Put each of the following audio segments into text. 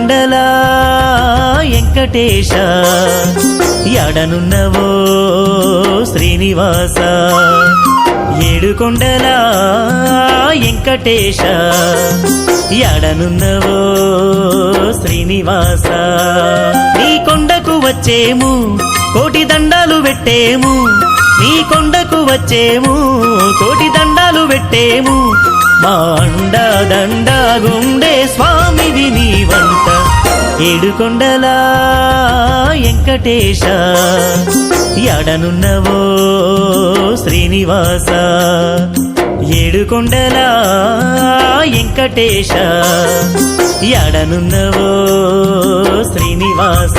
ఏడుకొండల వెంకటేశ ఎడనున్నవో శ్రీనివాస ఏడుకొండల వెంకటేశ ఎడనున్నవో శ్రీనివాస నీ కొండకు వచ్చేము కోటి దండాలు పెట్టేము నీ కొండకు వచ్చేము కోటి దండాలు పెట్టేము మా అండ దండ గుండే స్వామివి నీవంట ఏడుకొండల వెంకటేశ ఎడనున్నవో శ్రీనివాస ఏడుకొండల వెంకటేశ ఎడనున్నవో శ్రీనివాస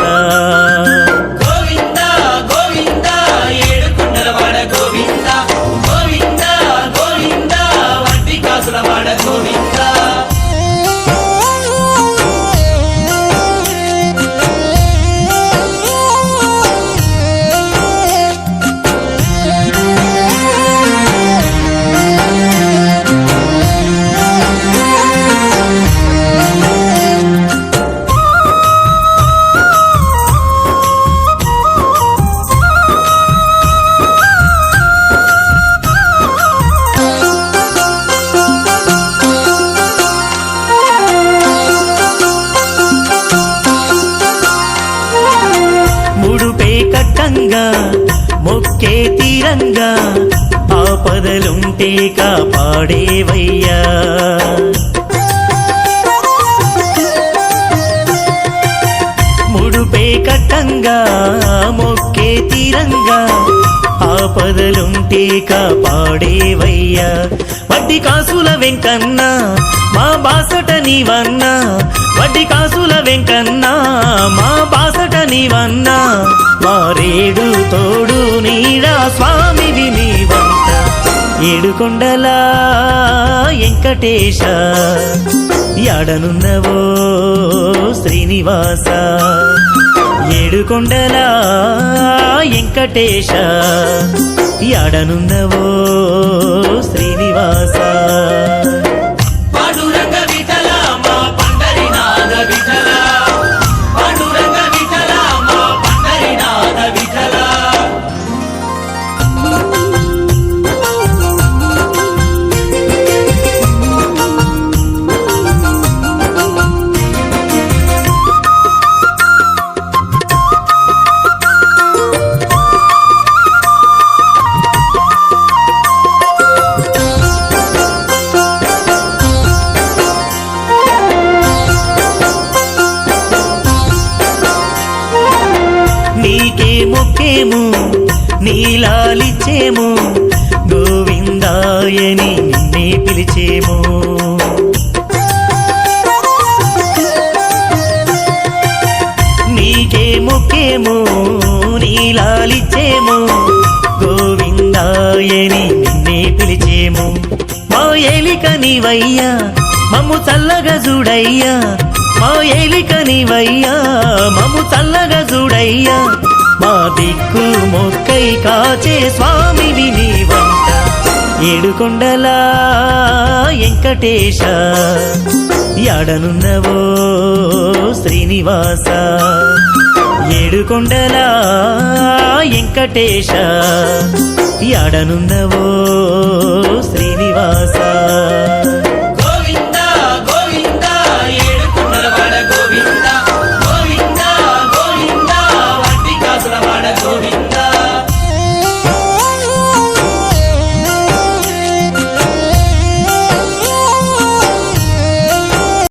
మొక్కే తీరంగా ఆపదలుంటే కాపాడేవయ్యా ముడుపే కట్టంగా మొక్కే తీరంగా ఆపదలుంటే కాపాడేవయ్యా వడ్డీ కాసుల వెంకన్న మా బాసట నీవన్నా వడ్డీ కాసుల వెంకన్న మా బాసట నీవన్నా మారేడు తోడు నీడా స్వామివి నీవంట ఏడుకొండల వెంకటేశ ఎడనున్నవో శ్రీనివాస ఏడుకొండల వెంకటేశ ఎడనున్నవో శ్రీనివాస నీకే మొక్కేము నీలాలిచ్చేము గోవిందాయని నిన్నే పిలిచేము నీకే మొక్కేము నీలాలిచ్చేము గోవిందాయని నిన్నే పిలిచేము మా ఏలిక నీవయ్యా మమ్ము చల్లగా చూడయ్యా మా ఏలిక నీవయ్యా మమ్ము చల్లగా చూడయ్యా మా దిక్కు మొక్కై కాచే స్వామివి నీవంట ఏడుకొండల వెంకటేశ ఎడనున్నవో శ్రీనివాస ఏడుకొండల వెంకటేశ ఎడనున్నవో శ్రీనివాస